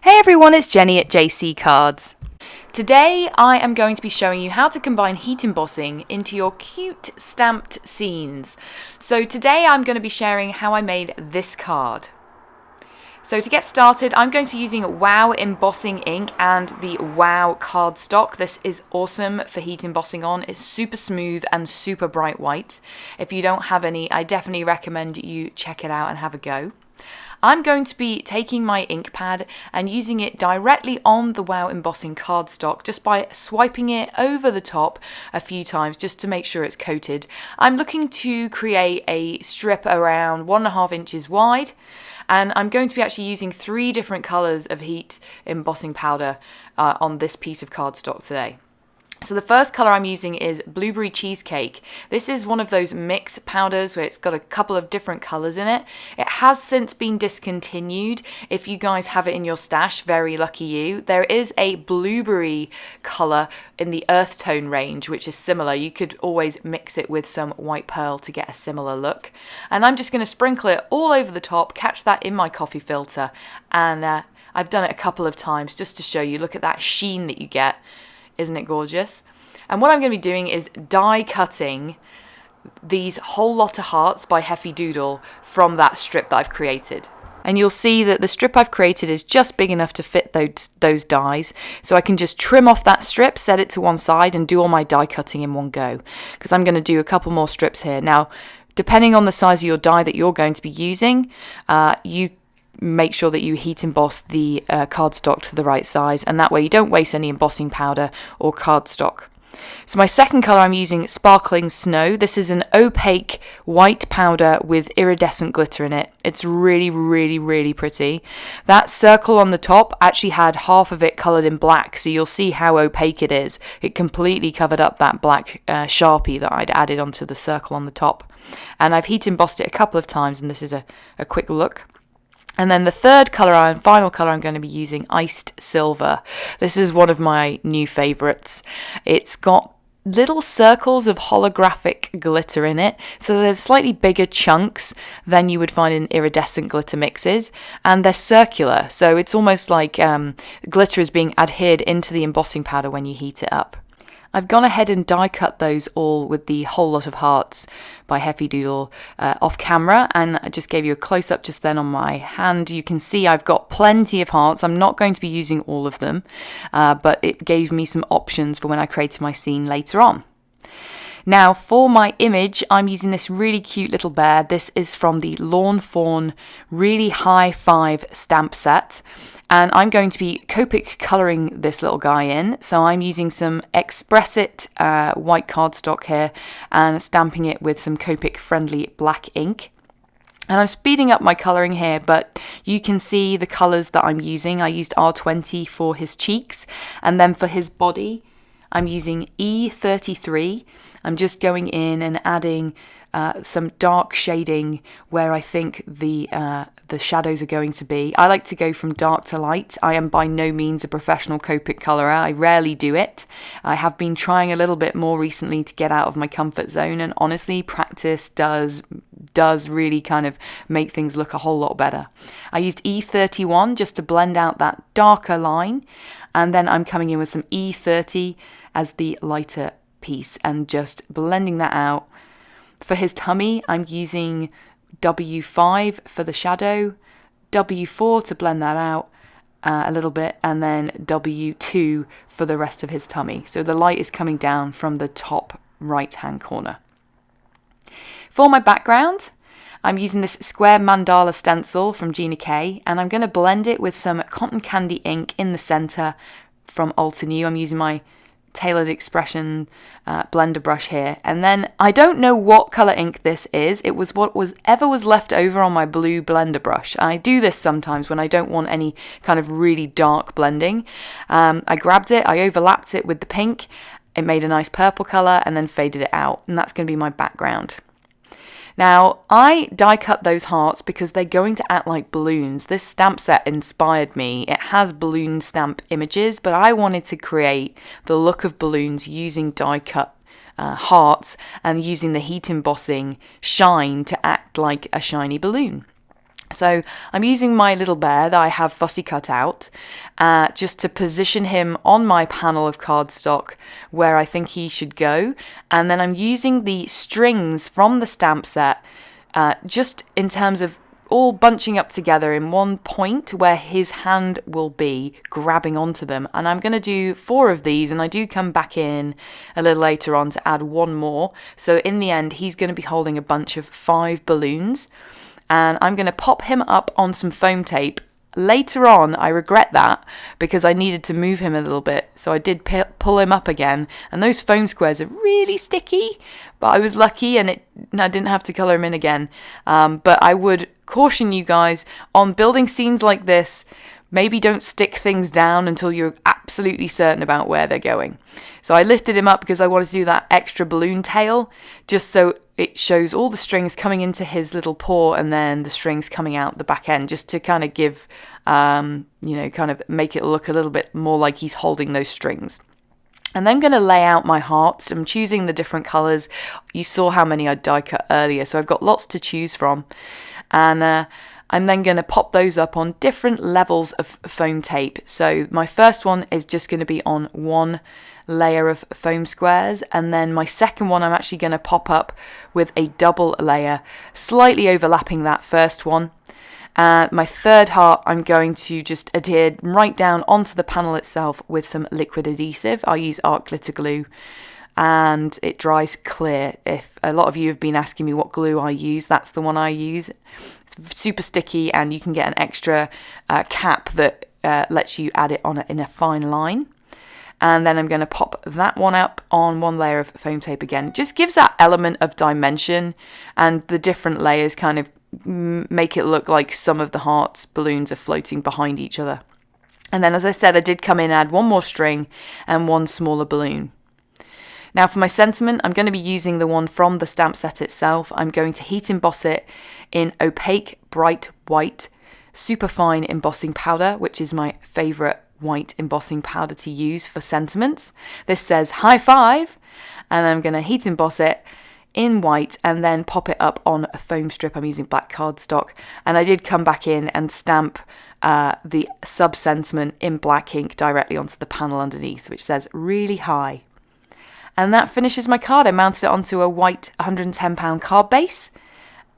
Hey everyone, it's Jenny at JC Cards. Today I am going to be showing you how to combine heat embossing into your cute stamped scenes. So today I'm going to be sharing how I made this card. So to get started, I'm going to be using WOW embossing ink and the WOW cardstock. This is awesome for heat embossing on. It's super smooth and super bright white. If you don't have any, I definitely recommend you check it out and have a go. I'm going to be taking my ink pad and using it directly on the WOW embossing cardstock just by swiping it over the top a few times just to make sure it's coated. I'm looking to create a strip around 1.5 inches wide, and I'm going to be actually using 3 different colours of heat embossing powder on this piece of cardstock today. So the first colour I'm using is Blueberry Cheesecake. This is one of those mix powders where it's got a couple of different colours in it. It has since been discontinued. If you guys have it in your stash, very lucky you. There is a blueberry colour in the earth tone range, which is similar. You could always mix it with some white pearl to get a similar look. And I'm just going to sprinkle it all over the top, catch that in my coffee filter. And I've done it a couple of times just to show you. Look at that sheen that you get. Isn't it gorgeous? And what I'm going to be doing is die cutting these whole lot of hearts by Heffy Doodle from that strip that I've created. And you'll see that the strip I've created is just big enough to fit those dies. So I can just trim off that strip, set it to one side and do all my die cutting in one go. Because I'm going to do a couple more strips here. Now, depending on the size of your die that you're going to be using, you make sure that you heat emboss the cardstock to the right size, and that way you don't waste any embossing powder or cardstock. So my second colour, I'm using Sparkling Snow. This is an opaque white powder with iridescent glitter in it. It's really, really, really pretty. That circle on the top actually had half of it coloured in black, so you'll see how opaque it is. It completely covered up that black Sharpie that I'd added onto the circle on the top. And I've heat embossed it a couple of times, and this is a quick look. And then the third colour and final colour I'm going to be using, Iced Silver. This is one of my new favourites. It's got little circles of holographic glitter in it, so they're slightly bigger chunks than you would find in iridescent glitter mixes, and they're circular, so it's almost like glitter is being adhered into the embossing powder when you heat it up. I've gone ahead and die cut those all with the whole lot of hearts by Heffy Doodle off camera, and I just gave you a close up just then on my hand. You can see I've got plenty of hearts. I'm not going to be using all of them, but it gave me some options for when I created my scene later on. Now for my image, I'm using this really cute little bear. This is from the Fawn really high 5 stamp set. And I'm going to be Copic colouring this little guy in. So I'm using some Express It white cardstock here and stamping it with some Copic friendly black ink. And I'm speeding up my colouring here, but you can see the colours that I'm using. I used R20 for his cheeks, and then for his body, I'm using E33. I'm just going in and adding some dark shading where I think the shadows are going to be. I like to go from dark to light. I am by no means a professional Copic colourer. I rarely do it. I have been trying a little bit more recently to get out of my comfort zone, and honestly, practice does really kind of make things look a whole lot better. I used E31 just to blend out that darker line, and then I'm coming in with some E30 as the lighter piece and just blending that out. For his tummy, I'm using W5 for the shadow, W4 to blend that out a little bit, and then W2 for the rest of his tummy. So the light is coming down from the top right-hand corner. For my background, I'm using this square mandala stencil from Gina, and I'm going to blend it with some cotton candy ink in the centre from Altenew. I'm using my Tailored Expression blender brush here, and then I don't know what colour ink this is. It was what was left over on my blue blender brush. I do this sometimes when I don't want any kind of really dark blending. I grabbed it, I overlapped it with the pink, it made a nice purple colour, and then faded it out, and that's going to be my background. Now, I die cut those hearts because they're going to act like balloons. This stamp set inspired me. It has balloon stamp images, but I wanted to create the look of balloons using die cut hearts and using the heat embossing shine to act like a shiny balloon. So I'm using my little bear that I have fussy cut out just to position him on my panel of cardstock where I think he should go. And then I'm using the strings from the stamp set just in terms of all bunching up together in one point where his hand will be grabbing onto them. And I'm going to do 4 of these, and I do come back in a little later on to add 1 more. So in the end, he's going to be holding a bunch of 5 balloons, and I'm going to pop him up on some foam tape. Later on, I regret that because I needed to move him a little bit, so I did pull him up again, and those foam squares are really sticky, but I was lucky and I didn't have to colour him in again. But I would caution you guys on building scenes like this, maybe don't stick things down until you're absolutely certain about where they're going. So I lifted him up because I wanted to do that extra balloon tail, just so it shows all the strings coming into his little paw and then the strings coming out the back end, just to kind of give, kind of make it look a little bit more like he's holding those strings. And then I'm going to lay out my hearts. I'm choosing the different colours. You saw how many I die cut earlier, so I've got lots to choose from. And I'm then going to pop those up on different levels of foam tape. So my first one is just going to be on 1 layer of foam squares, and then my second one I'm actually going to pop up with a double layer, slightly overlapping that first one. My third heart I'm going to just adhere right down onto the panel itself with some liquid adhesive. I use art glitter glue, and it dries clear. If a lot of you have been asking me what glue I use, that's the one I use. It's super sticky, and you can get an extra cap that lets you add it on in a fine line. And then I'm going to pop that one up on 1 layer of foam tape again. It just gives that element of dimension, and the different layers kind of make it look like some of the hearts balloons are floating behind each other. And then, as I said, I did come in and add 1 more string and 1 smaller balloon. Now for my sentiment, I'm going to be using the one from the stamp set itself. I'm going to heat emboss it in opaque, bright white, super fine embossing powder, which is my favourite white embossing powder to use for sentiments. This says high five, and I'm going to heat emboss it in white and then pop it up on a foam strip. I'm using black cardstock, and I did come back in and stamp the sub sentiment in black ink directly onto the panel underneath, which says really high. And that finishes my card. I mounted it onto a white £110 card base,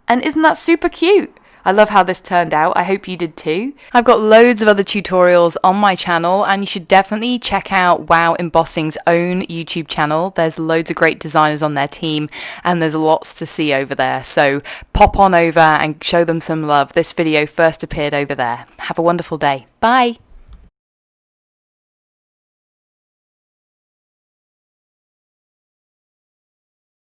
and isn't that super cute? I love how this turned out. I hope you did too. I've got loads of other tutorials on my channel, and you should definitely check out Wow Embossing's own YouTube channel. There's loads of great designers on their team, and there's lots to see over there. So pop on over and show them some love. This video first appeared over there. Have a wonderful day. Bye.